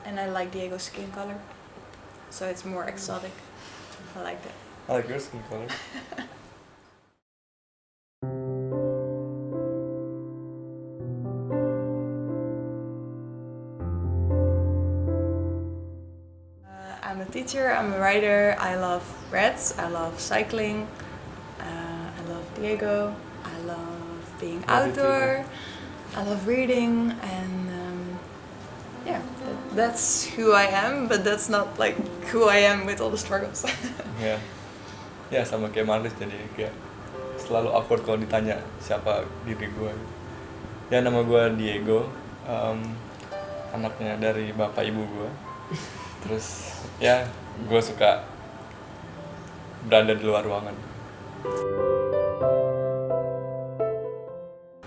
and I like Diego's skin color, so it's more exotic. I like that. I like your skin color. I'm a teacher, I'm a writer, I love reds, I love cycling, I love Diego, I love being outdoor, I love reading, and yeah, that's who I am, but that's not like who I am with all the struggles. Ya, ya sama kayak Marlies, jadi kayak selalu awkward kalau ditanya siapa diri gue. Ya nama gue Diego, anaknya dari bapak ibu gue. Terus ya gue suka berada di luar ruangan.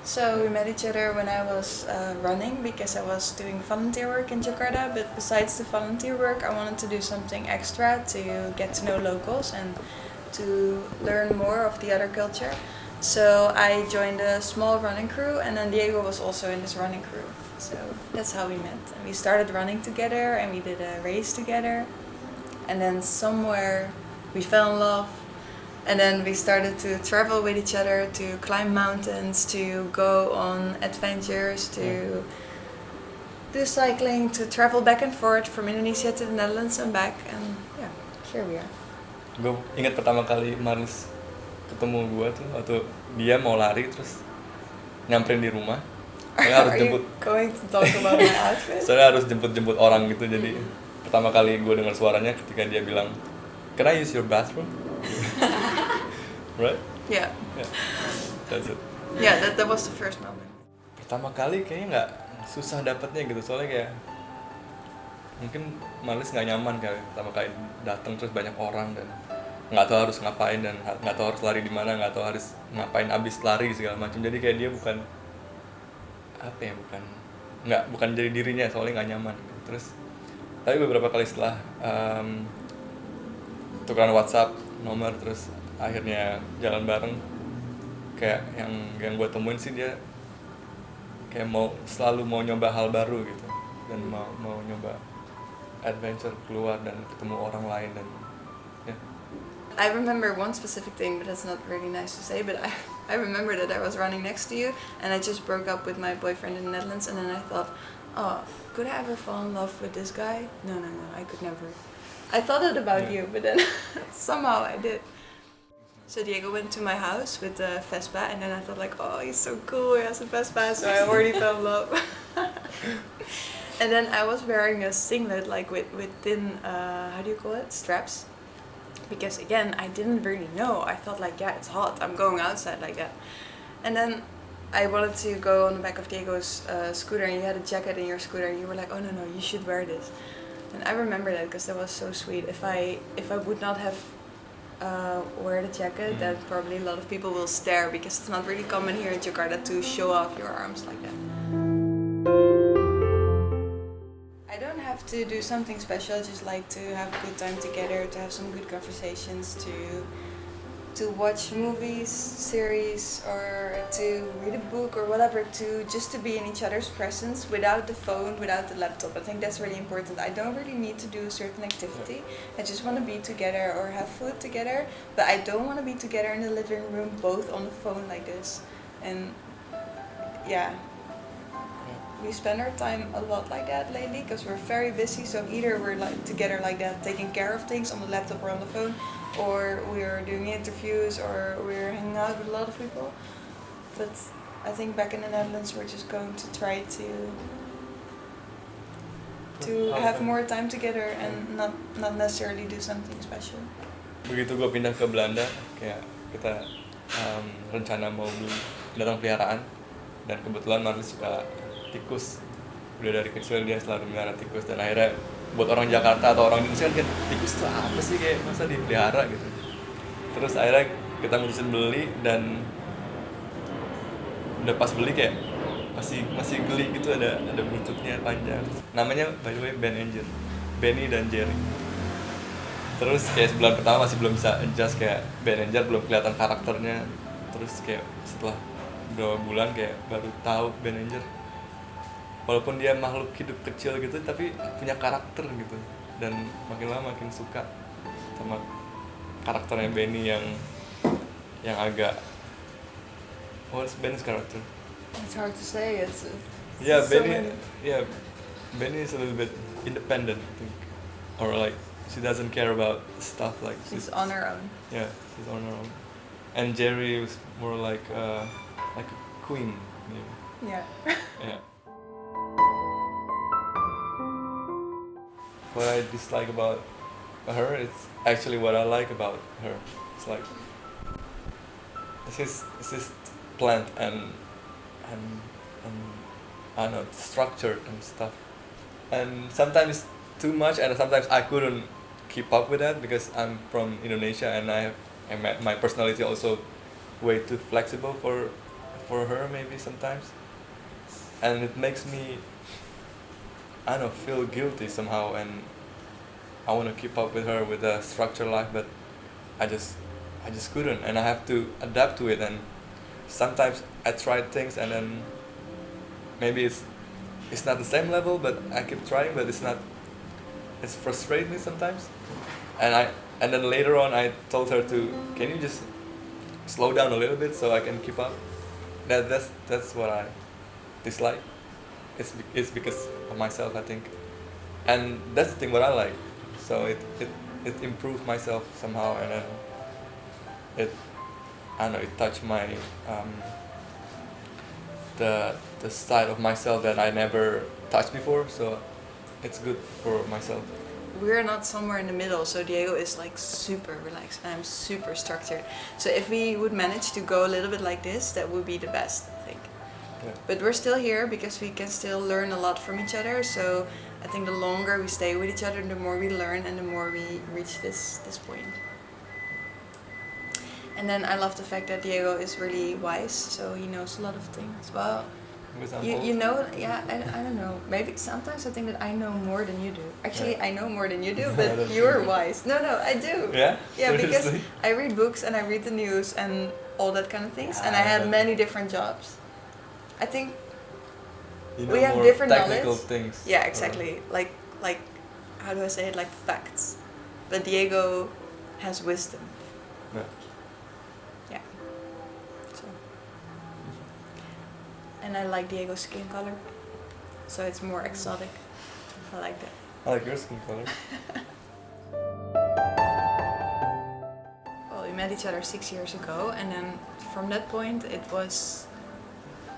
So we met each other when I was running because I was doing volunteer work in Jakarta, but besides the volunteer work I wanted to do something extra to get to know locals and to learn more of the other culture. So I joined a small running crew, and then Diego was also in this running crew. So that's how we met. And we started running together and we did a race together. And then somewhere we fell in love. And then we started to travel with each other, to climb mountains, to go on adventures, to do cycling, to travel back and forth from Indonesia to the Netherlands and back. And yeah, here we are. Gue ingat pertama kali Marlies ketemu gue tuh waktu dia mau lari terus nyamperin di rumah. Soalnya harus jemput. Going to talk about my outfit? Soalnya harus jemput orang gitu, jadi pertama kali gue dengar suaranya ketika dia bilang, "Can I use your bathroom?" Right? Yeah. Yeah. That's it. Yeah, that was the first moment. Pertama kali kayaknya nggak susah dapetnya gitu, soalnya kayak mungkin Marlies nggak nyaman kayak pertama kali datang terus banyak orang dan nggak tahu harus ngapain dan nggak tahu harus lari di mana, nggak tahu harus ngapain abis lari segala macam. Jadi kayak dia bukan apa ya, bukan jadi dirinya, soalnya nggak nyaman. Terus tapi beberapa kali setelah tukeran WhatsApp nomor, terus akhirnya jalan bareng, kayak yang gue temuin sih dia kayak selalu mau nyoba hal baru gitu, dan mau nyoba adventure, keluar dan ketemu orang lain. Dan yeah. I remember one specific thing, but that's not really nice to say, but I remember that I was running next to you and I just broke up with my boyfriend in the Netherlands, and then I thought, oh, could I ever fall in love with this guy? No, I could never. I thought it about you, but then somehow I did. So Diego went to my house with the Vespa, and then I thought like, oh, he's so cool, he has a Vespa, so I already fell in love. And then I was wearing a singlet like with thin, how do you call it, straps? Because again, I didn't really know. I thought like, yeah, it's hot, I'm going outside like that. And then I wanted to go on the back of Diego's scooter, and you had a jacket in your scooter, and you were like, oh no, you should wear this. And I remember that because that was so sweet. If I would not have wear the jacket, then probably a lot of people will stare, because it's not really common here in Jakarta to show off your arms like that. I don't have to do something special, I just like to have a good time together, to have some good conversations, to watch movies, series, or to read a book or whatever, just to be in each other's presence without the phone, without the laptop. I think that's really important. I don't really need to do a certain activity. I just want to be together or have food together, but I don't want to be together in the living room both on the phone like this. And yeah, we spend our time a lot like that lately because we're very busy, so either we're like together like that, taking care of things on the laptop or on the phone, or we're doing interviews, or we're hanging out with a lot of people. But I think back in the Netherlands we're just going to try to have more time together and not necessarily do something special. Begitu gue pindah ke Belanda, kayak kita rencana mau beli binatang peliharaan, dan kebetulan Marlies suka tikus. Udah dari kecil dia selalu melihara tikus, dan akhirnya buat orang Jakarta atau orang Indonesia kan tikus itu apa sih, kayak masa dipelihara gitu. Terus akhirnya kita mutusin beli, dan udah pas beli kayak masih geli gitu, ada buntutnya panjang. Namanya by the way Benny dan Jerry. Terus kayak sebulan pertama masih belum bisa adjust, kayak Ben and Jerry belum kelihatan karakternya. Terus kayak setelah beberapa bulan kayak baru tahu Ben and Jerry. walaupun dia makhluk hidup kecil gitu tapi punya karakter gitu, dan makin lama makin suka sama karakternya Benny yang agak, what's Benny's character? It's hard to say. Yeah, so Benny. many- Yeah, Benny is a little bit independent, I think, or like she doesn't care about stuff like She's on her own. Yeah, she's on her own. And Jerry was more like a queen. Maybe. Yeah. Yeah. What I dislike about her, it's actually what I like about her. It's like it's this plant and I don't know, structured and stuff. And sometimes too much, and sometimes I couldn't keep up with that because I'm from Indonesia and my personality also way too flexible for her maybe sometimes, and it makes me, I don't know, feel guilty somehow, and I want to keep up with her with a structured life, but I just couldn't, and I have to adapt to it. And sometimes I try things and then maybe it's not the same level, but I keep trying, but it's frustrating me sometimes. And then later on I told her can you just slow down a little bit so I can keep up. That's what I dislike. It's because of myself, I think, and that's the thing what I like. So it improved myself somehow, and then it touched my the side of myself that I never touched before. So it's good for myself. We're not somewhere in the middle, so Diego is like super relaxed and I'm super structured. So if we would manage to go a little bit like this, that would be the best, I think. Yeah. But we're still here because we can still learn a lot from each other. So I think the longer we stay with each other, the more we learn and the more we reach this point. And then I love the fact that Diego is really wise, so he knows a lot of things. Well, you know, yeah, I don't know. Maybe sometimes I think that I know more than you do. Actually, Yeah. I know more than you do, No, but that's you're true. wise. No, I do. Yeah? Yeah, because Seriously? I read books and I read the news and all that kind of things, and I Yeah, had but- many different jobs. I think You know we have more different technical knowledge. things. Yeah, exactly. Like how do I say it? Like facts. But Diego has wisdom. Yeah. Yeah. So. And I like Diego's skin color, so it's more exotic. I like that. I like your skin color. Well, we met each other 6 years ago, and then from that point it was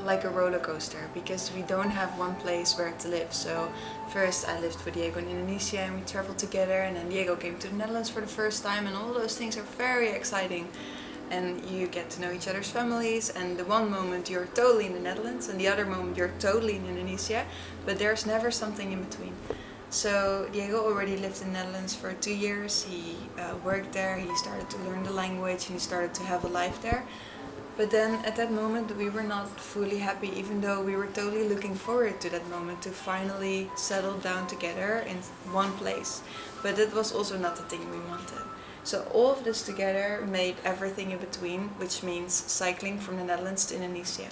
like a roller coaster because we don't have one place where to live. So first I lived with Diego in Indonesia and we traveled together, and then Diego came to the Netherlands for the first time, and all those things are very exciting. And you get to know each other's families, and the one moment you're totally in the Netherlands and the other moment you're totally in Indonesia, but there's never something in between. So Diego already lived in the Netherlands for 2 years. He worked there, he started to learn the language, and he started to have a life there. But then at that moment we were not fully happy, even though we were totally looking forward to that moment to finally settle down together in one place. But that was also not the thing we wanted. So all of this together made everything in between, which means cycling from the Netherlands to Indonesia.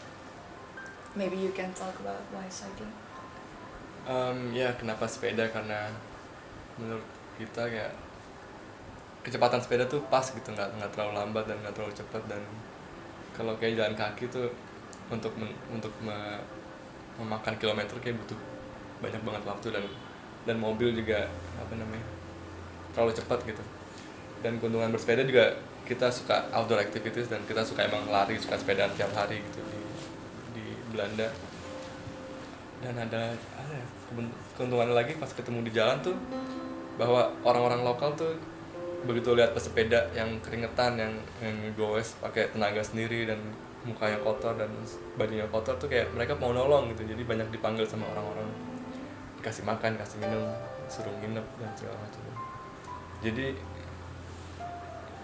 Maybe you can talk about why cycling? Ya, kenapa sepeda? Karena menurut kita kayak kecepatan sepeda tuh pas gitu, nggak terlalu lambat dan nggak terlalu cepat. Dan kalau kayak jalan kaki tuh untuk memakan kilometer kayak butuh banyak banget waktu, dan mobil juga terlalu cepat gitu. Dan keuntungan bersepeda juga, kita suka outdoor activities dan kita suka emang lari, suka sepedaan tiap hari gitu di Belanda. Dan ada keuntungan lagi pas ketemu di jalan tuh, bahwa orang-orang lokal tuh begitu lihat pesepeda yang keringetan, yang goes pakai tenaga sendiri dan mukanya kotor dan bajunya kotor tuh, kayak mereka mau nolong gitu. Jadi banyak dipanggil sama orang-orang, kasih makan, kasih minum, suruh nginep dan segala macam. Jadi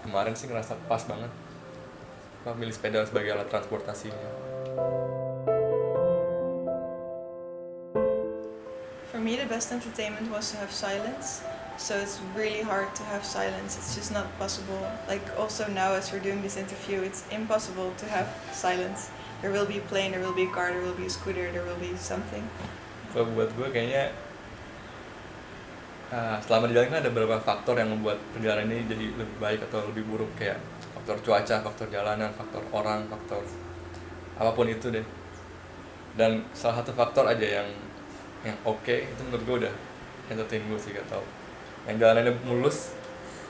kemarin sih ngerasa pas banget milih sepeda sebagai alat transportasinya. For me, the best entertainment was to have silence. So it's really hard to have silence. It's just not possible. Like also now as we're doing this interview, it's impossible to have silence. There will be a plane, there will be a car, there will be a scooter, there will be something. Kalau buat gue kayaknya selama di jalan kan ada beberapa faktor yang membuat perjalanan ini jadi lebih baik atau lebih buruk, kayak faktor cuaca, faktor jalanan, faktor orang, faktor apapun itu deh. Dan salah satu faktor aja yang oke itu menurut gue udah entertain gue sih, gak tau. Yang jalanannya mulus,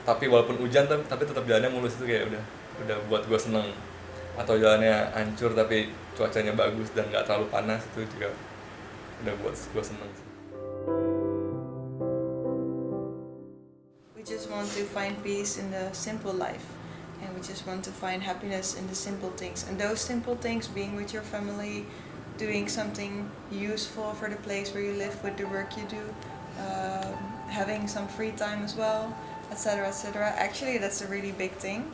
tapi walaupun hujan tapi tetap jalannya mulus, itu kayak udah buat gue seneng. Atau jalannya hancur tapi cuacanya bagus dan nggak terlalu panas, itu juga udah buat gue seneng sih. We just want to find peace in the simple life, and we just want to find happiness in the simple things. And those simple things, being with your family, doing something useful for the place where you live with the work you do, having some free time as well, etc., etc. Actually, that's a really big thing.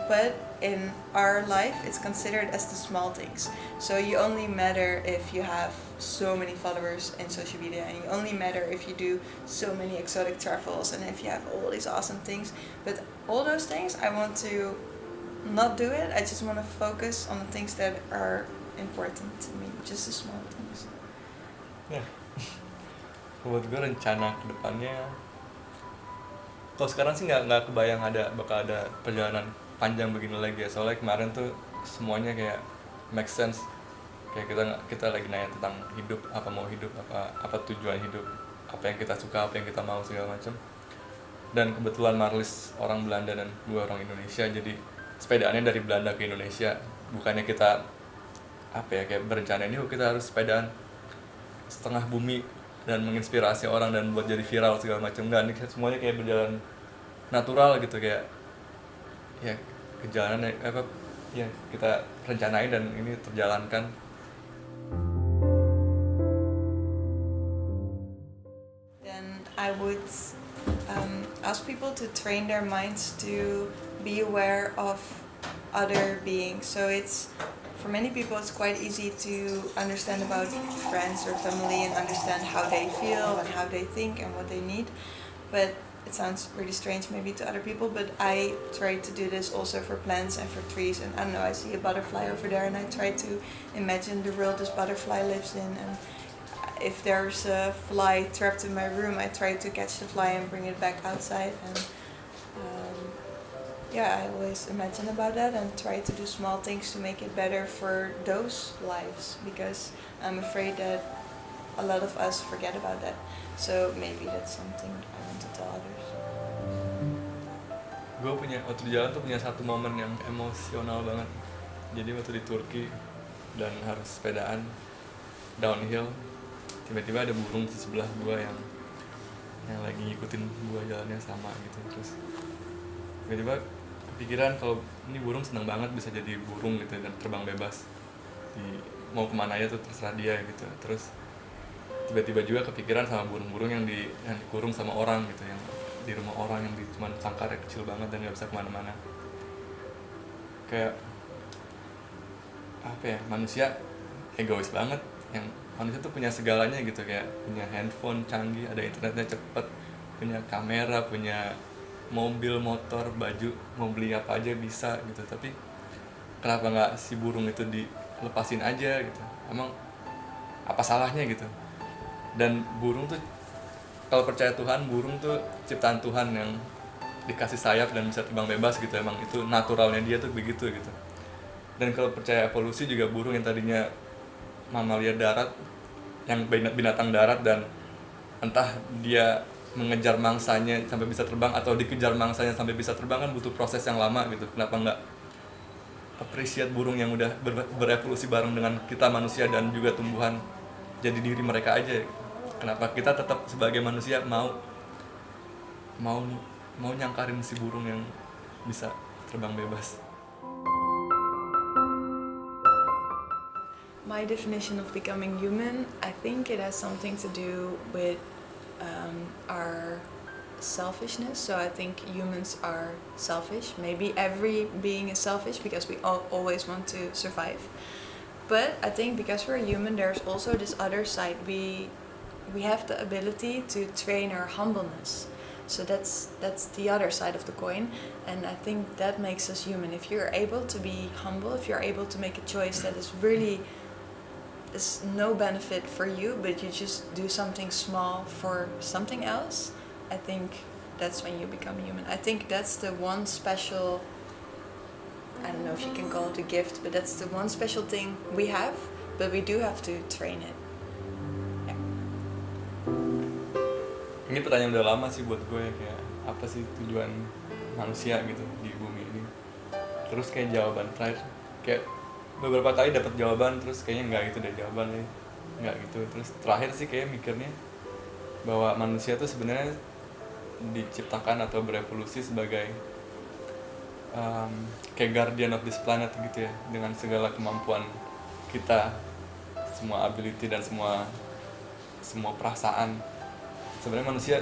But in our life, it's considered as the small things. So you only matter if you have so many followers in social media, and you only matter if you do so many exotic travels, and if you have all these awesome things. But all those things, I want to not do it. I just want to focus on the things that are important to me, just the small things. Ya, buat gue rencana kedepannya, kalau sekarang sih nggak kebayang bakal ada perjalanan panjang begini lagi ya. Soalnya kemarin tuh semuanya kayak make sense. Kayak kita lagi nanya tentang hidup, apa mau hidup, apa tujuan hidup, apa yang kita suka, apa yang kita mau, segala macam. Dan kebetulan Marlies orang Belanda dan gue orang Indonesia, jadi sepedaannya dari Belanda ke Indonesia. Bukannya kita kayak berencana ini kita harus sepedaan setengah bumi dan menginspirasi orang dan buat jadi viral segala macam. Enggak, ini semuanya kayak berjalan natural gitu, kayak ya kejalanan ya kita rencanain dan ini terjalankan. Then I would ask people to train their minds to be aware of other beings. So it's, for many people, it's quite easy to understand about friends or family and understand how they feel and how they think and what they need. But it sounds really strange maybe to other people, but I try to do this also for plants and for trees. And I don't know, I see a butterfly over there and I try to imagine the world this butterfly lives in. And if there's a fly trapped in my room, I try to catch the fly and bring it back outside. And I always imagine about that and try to do small things to make it better for those lives, because I'm afraid that a lot of us forget about that. So maybe that's something I want to tell others. Gue waktu di jalan tuh punya satu momen yang emosional banget. Jadi waktu di Turki dan harus sepedaan downhill, tiba-tiba ada burung di sebelah gue yang lagi ngikutin gue jalannya sama gitu. Terus tiba-tiba kepikiran kalau ini burung senang banget bisa jadi burung gitu dan terbang bebas, mau kemana aja tuh terserah dia gitu. Terus tiba-tiba juga kepikiran sama burung-burung yang dikurung sama orang gitu, yang di rumah orang yang cuma sangkarnya kecil banget dan nggak bisa kemana-mana. Kayak manusia egois banget, yang manusia tuh punya segalanya gitu, kayak punya handphone canggih, ada internetnya cepet, punya kamera, punya mobil, motor, baju, mau beli apa aja bisa gitu. Tapi kenapa nggak si burung itu dilepasin aja gitu? Emang apa salahnya gitu? Dan burung tuh, kalau percaya Tuhan, burung tuh ciptaan Tuhan yang dikasih sayap dan bisa terbang bebas gitu. Emang itu naturalnya dia tuh begitu gitu. Dan kalau percaya evolusi juga, burung yang tadinya mamalia darat, yang binatang darat, dan entah dia mengejar mangsanya sampai bisa terbang atau dikejar mangsanya sampai bisa terbang, kan butuh proses yang lama gitu. Kenapa nggak appreciate burung yang udah berevolusi bareng dengan kita manusia dan juga tumbuhan, jadi diri mereka aja. Kenapa kita tetap sebagai manusia mau nyangkarin si burung yang bisa terbang bebas? My definition of becoming human, I think it has something to do with our selfishness. So I think humans are selfish. Maybe every being is selfish because we always want to survive. But I think because we're human, there's also this other side. We have the ability to train our humbleness. So that's the other side of the coin, and I think that makes us human. If you're able to be humble, if you're able to make a choice that is really is no benefit for you, but you just do something small for something else, I think that's when you become human. I think that's the one special, I don't know if you can call it a gift, but that's the one special thing we have, but we do have to train it. Yeah. Ini pertanyaan udah lama sih buat gue, kayak apa sih tujuan manusia gitu di bumi ini. Terus kayak jawaban terakhir, kayak beberapa kali dapat jawaban, terus kayaknya nggak gitu deh jawabannya, nggak gitu. Terus terakhir sih kayak mikirnya bahwa manusia tuh sebenarnya diciptakan atau berevolusi sebagai kayak guardian of this planet gitu ya, dengan segala kemampuan kita, semua ability dan semua perasaan. Sebenarnya manusia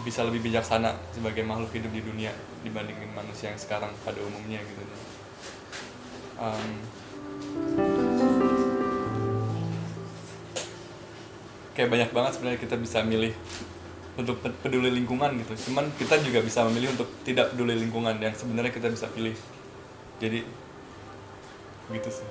bisa lebih bijaksana sebagai makhluk hidup di dunia dibandingin manusia yang sekarang pada umumnya gitu. Kayak banyak banget sebenarnya kita bisa milih untuk peduli lingkungan gitu, cuman kita juga bisa memilih untuk tidak peduli lingkungan yang sebenarnya kita bisa pilih. Jadi gitu sih.